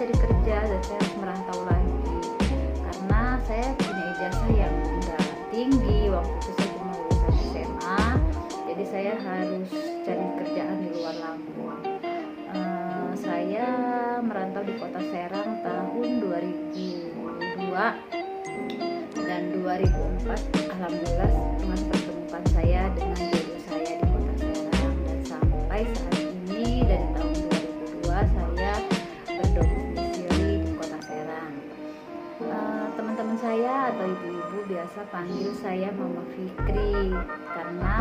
mencari kerja dan saya harus merantau lagi karena saya punya ijazah yang enggak tinggi. Waktu itu saya cuma lulusan SMA, jadi saya harus cari kerjaan di luar Lampung. Saya merantau di kota Serang tahun 2002 dan 2004. Alhamdulillah Tuhan pertemukan saya dengan jodoh saya di kota Serang, dan sampai saat ini dari tahun 2002 saya berdomisili di kota Serang. Teman-teman saya atau ibu-ibu biasa panggil saya Mama Fikri karena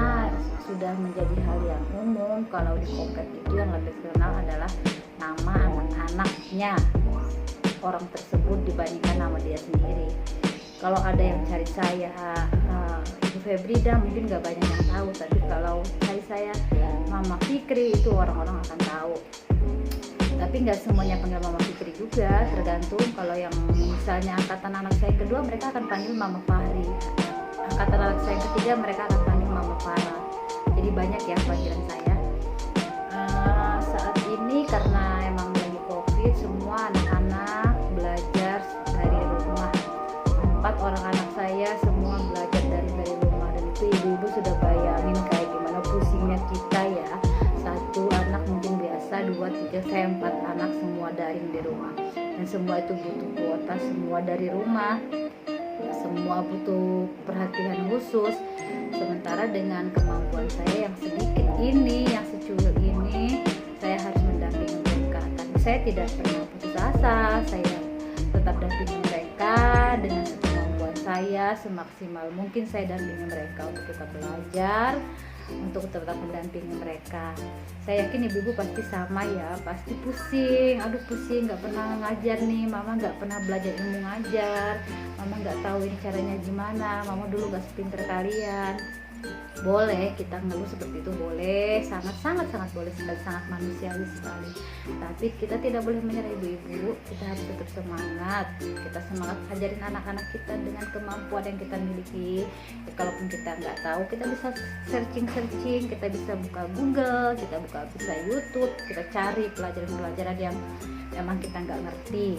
sudah menjadi hal yang umum kalau di komplek itu yang lebih terkenal adalah nama anak-anaknya orang tersebut dibandingkan nama dia sendiri. Kalau ada yang cari saya Ibu Febrida, mungkin gak banyak yang tahu, tapi kalau cari saya Mama Fikri itu orang-orang akan tahu. Tapi nggak semuanya panggil Mama Fikri juga, tergantung. Kalau yang misalnya angkatan anak saya yang kedua, mereka akan panggil Mama Fahri. Angkatan anak saya yang ketiga, mereka akan panggil Mama Farah. Jadi banyak ya panggilan saya. Saat ini karena emang lagi COVID, semua anak-anak belajar dari rumah. 4 orang anak saya semua belajar dari rumah, dan itu ibu-ibu sudah bayangin kayak gimana pusingnya kita ya. 1 anak mungkin biasa, 2, 3, saya 4 anak semua daring di rumah, dan semua itu butuh kuota, semua dari rumah, semua butuh perhatian khusus. Sementara dengan kemampuan saya yang sedikit ini, yang secuil ini, saya harus mendampingi mereka. Tapi saya tidak pernah putus asa, saya tetap dampingi mereka dengan kemampuan saya semaksimal mungkin. Saya dampingi mereka untuk tetap belajar, untuk tetap mendampingi mereka. Saya yakin ibu-ibu pasti sama ya, pasti pusing, aduh pusing, nggak pernah ngajar nih, mama nggak pernah belajar ilmu ngajar, mama nggak tahu ini caranya gimana, mama dulu nggak sepinter kalian. Boleh kita ngeluh seperti itu, boleh, sangat boleh sekali, sangat manusiawi sekali. Tapi kita tidak boleh menyerah ibu-ibu, kita harus tetap semangat. Kita semangat ajarin anak-anak kita dengan kemampuan yang kita miliki. Ya, kalaupun kita nggak tahu, kita bisa searching, kita bisa buka Google, kita bisa YouTube, kita cari pelajaran-pelajaran yang memang kita nggak ngerti.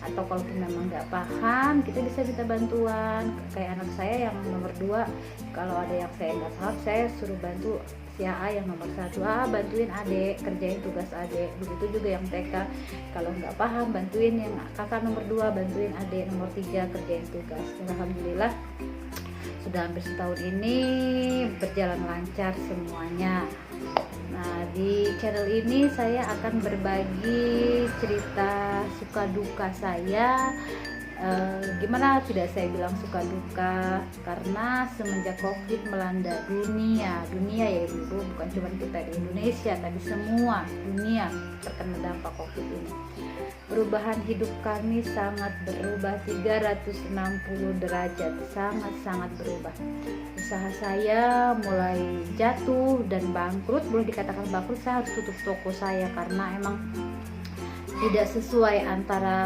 Atau kalaupun memang nggak paham, kita bisa minta bantuan. Kayak anak saya yang nomor 2, kalau ada yang saya nggak paham, saya suruh bantu si AA yang nomor 1, bantuin adek, kerjain tugas adek. Begitu juga yang TK, kalau nggak paham, bantuin yang kakak nomor 2, bantuin adek nomor 3 kerjain tugas. Dan alhamdulillah sudah hampir setahun ini berjalan lancar semuanya. Nah, di channel ini saya akan berbagi cerita suka duka saya. Gimana tidak saya bilang suka duka, karena semenjak COVID melanda dunia ya ibu, bukan cuma kita di Indonesia, tapi semua dunia terkena dampak COVID ini. Perubahan hidup kami sangat berubah 360 derajat, sangat berubah. Usaha saya mulai jatuh dan bangkrut, boleh dikatakan bangkrut. Saya harus tutup toko saya karena emang tidak sesuai antara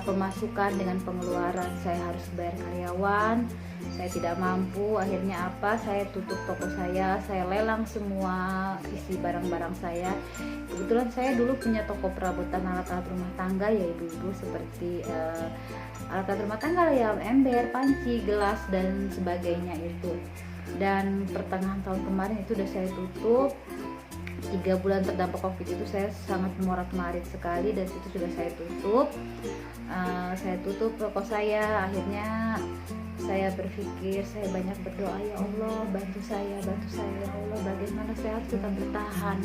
pemasukan dengan pengeluaran. Saya harus bayar karyawan, saya tidak mampu. Akhirnya apa? Saya tutup toko saya lelang semua isi barang-barang saya. Kebetulan saya dulu punya toko perabotan alat-alat rumah tangga ya ibu-ibu, seperti alat-alat rumah tangga ya, ember, panci, gelas dan sebagainya itu. Dan pertengahan tahun kemarin itu udah saya tutup. 3 bulan terdampak COVID itu saya sangat morat-marit sekali, dan itu sudah saya tutup. Saya tutup toko saya. Akhirnya saya berpikir, saya banyak berdoa, ya Allah bantu saya ya Allah, bagaimana saya harus tetap bertahan,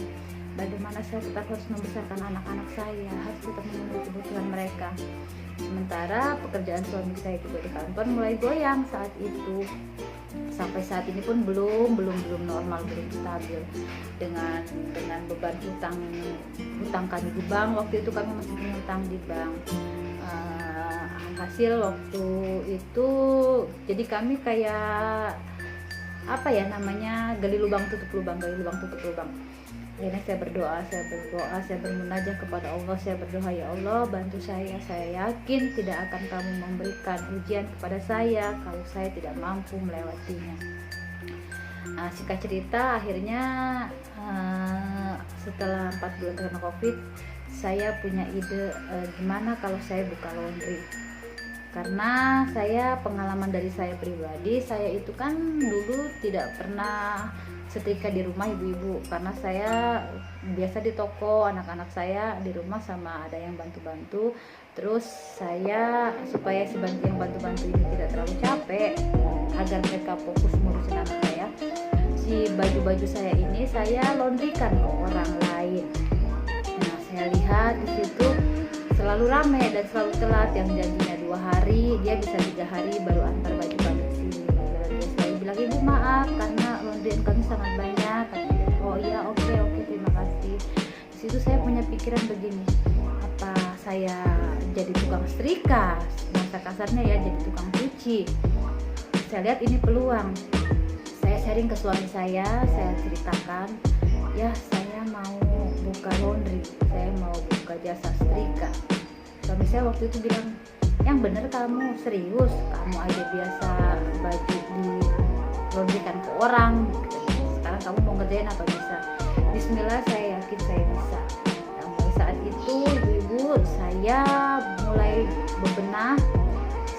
bagaimana saya tetap harus membesarkan anak-anak saya, harus tetap memenuhi kebutuhan mereka. Sementara pekerjaan suami saya juga di kantor mulai goyang saat itu. Sampai saat ini pun belum normal, belum stabil dengan beban hutang kami di bank. Waktu itu kami masih punya hutang di bank. Hasil waktu itu jadi kami kayak apa ya namanya, gali lubang tutup lubang. Akhirnya saya berdoa, saya bermunajat kepada Allah, saya berdoa, ya Allah bantu saya yakin tidak akan kamu memberikan ujian kepada saya kalau saya tidak mampu melewatinya. Singkat cerita, akhirnya setelah 4 bulan terkena COVID, saya punya ide gimana kalau saya buka laundry. Karena saya pengalaman dari saya pribadi, saya itu kan dulu tidak pernah setrika di rumah ibu-ibu, karena saya biasa di toko, anak-anak saya di rumah sama ada yang bantu-bantu. Terus saya supaya si yang bantu-bantu ini tidak terlalu capek, agar mereka fokus ngurusin anak saya, si baju-baju saya ini saya laundrykan ke orang lain. Nah, saya lihat di situ selalu ramai dan selalu telat, yang janjinya 2 hari dia bisa 3 hari baru antar baju kami ke sini. Lalu dia selalu bilang, ibu maaf karena laundryan kami sangat banyak. Oh iya, oke, terima kasih. Di situ saya punya pikiran begini, apa saya jadi tukang setrika, bahasa kasarnya ya, jadi tukang cuci. Saya lihat ini peluang. Saya sharing ke suami saya ceritakan, ya saya mau buka laundry, saya mau buka jasa setrika. Suami saya waktu itu bilang, yang bener kamu, serius, kamu aja biasa baju di laundrykan ke orang, sekarang kamu mau ngerjain apa bisa? Bismillah, saya yakin saya bisa. Nah, mulai saat itu ibu-ibu saya mulai bebenah,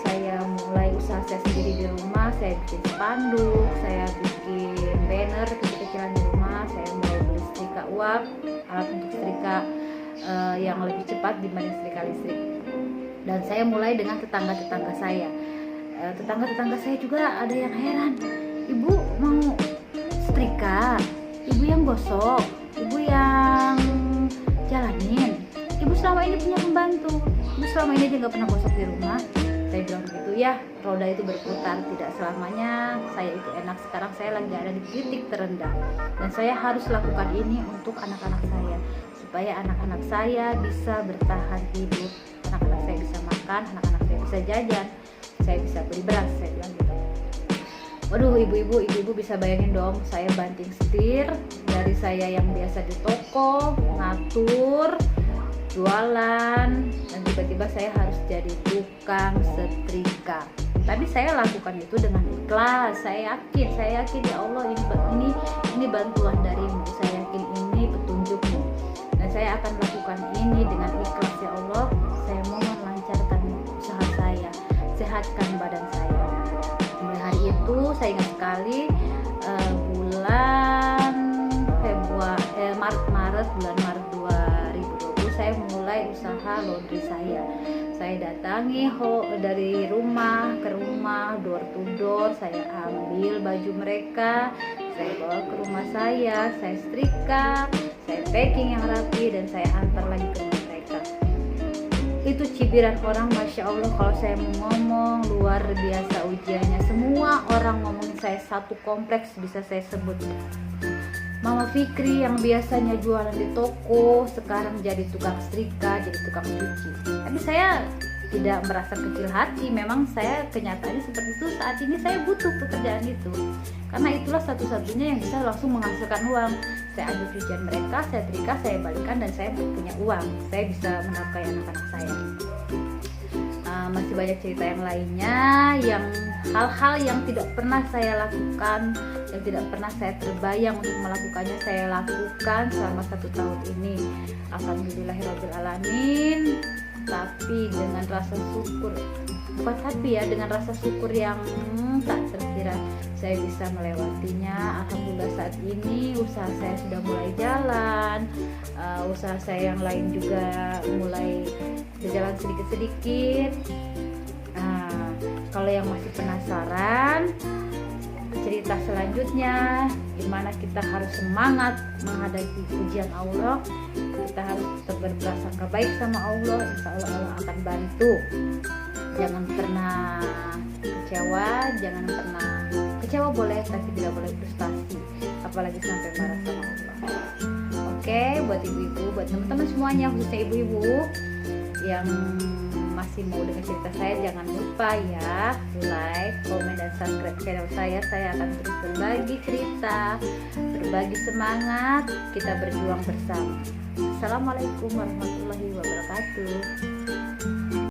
saya mulai usaha saya sendiri di rumah, saya bikin spanduk, saya bikin banner kecil-kecilan di rumah, saya mulai beli setrika uap, alat untuk setrika yang lebih cepat dibanding setrika listrik. Dan saya mulai dengan tetangga-tetangga saya. Tetangga-tetangga saya juga ada yang heran, ibu mau setrika, ibu yang gosok, ibu yang jalanin, ibu selama ini punya pembantu, ibu selama ini aja nggak pernah gosok di rumah. Saya bilang begitu, ya roda itu berputar, tidak selamanya saya itu enak. Sekarang saya lagi ada di titik terendah dan saya harus lakukan ini untuk anak-anak saya, supaya anak-anak saya bisa bertahan hidup, anak-anak saya bisa makan, anak-anak saya bisa jajan, saya bisa beli beras. Saya bilang gitu. Waduh, ibu-ibu bisa bayangin dong, saya banting setir dari saya yang biasa di toko ngatur jualan, dan tiba-tiba saya harus jadi tukang setrika. Tapi saya lakukan itu dengan ikhlas. Saya yakin ya Allah, ini bantuan darimu, saya yakin ini petunjukmu, dan saya akan lakukan ini dengan ikhlas. Ya Allah, saya mohon lancarkan usaha saya, sehatkan badan saya. Mulai hari itu saya ingat sekali, bulan Maret 2020 saya mulai usaha laundry saya. Saya datangi dari rumah ke rumah, door to door, saya ambil baju mereka, saya bawa ke rumah saya setrika, saya packing yang rapi, dan saya antar lagi ke rumah mereka. Itu cibiran orang, Masya Allah, kalau saya mau ngomong luar biasa ujiannya. Semua orang ngomongin saya, satu kompleks bisa saya sebut. Mama Fikri yang biasanya jualan di toko, sekarang jadi tukang setrika, jadi tukang cuci. Tapi saya tidak merasa kecil hati, memang saya kenyataannya seperti itu. Saat ini saya butuh pekerjaan itu, karena itulah satu-satunya yang bisa langsung menghasilkan uang. Saya ambil cucian mereka, saya setrika, saya balikan, dan saya punya uang. Saya bisa menafkahi anak-anak saya. Masih banyak cerita yang lainnya, yang hal-hal yang tidak pernah saya lakukan, yang tidak pernah saya terbayang untuk melakukannya, saya lakukan selama 1 tahun ini. Alhamdulillahirrahmanirrahim. Tapi dengan rasa syukur, dengan rasa syukur yang tak terkira, saya bisa melewatinya. Alhamdulillah saat ini usaha saya sudah mulai jalan, usaha saya yang lain juga mulai berjalan sedikit-sedikit. Kalau yang masih penasaran cerita selanjutnya, gimana kita harus semangat menghadapi ujian Allah, kita harus tetap berprasangka baik sama Allah, insya Allah Allah akan bantu. Jangan pernah kecewa boleh, tapi tidak boleh frustasi, apalagi sampai marah sama Allah. Oke, buat ibu-ibu, buat teman-teman semuanya, khususnya ibu-ibu yang masih mau dengar cerita saya, jangan lupa ya like, komen, dan subscribe channel saya. Saya akan terus berbagi cerita, berbagi semangat, kita berjuang bersama. Assalamualaikum warahmatullahi wabarakatuh.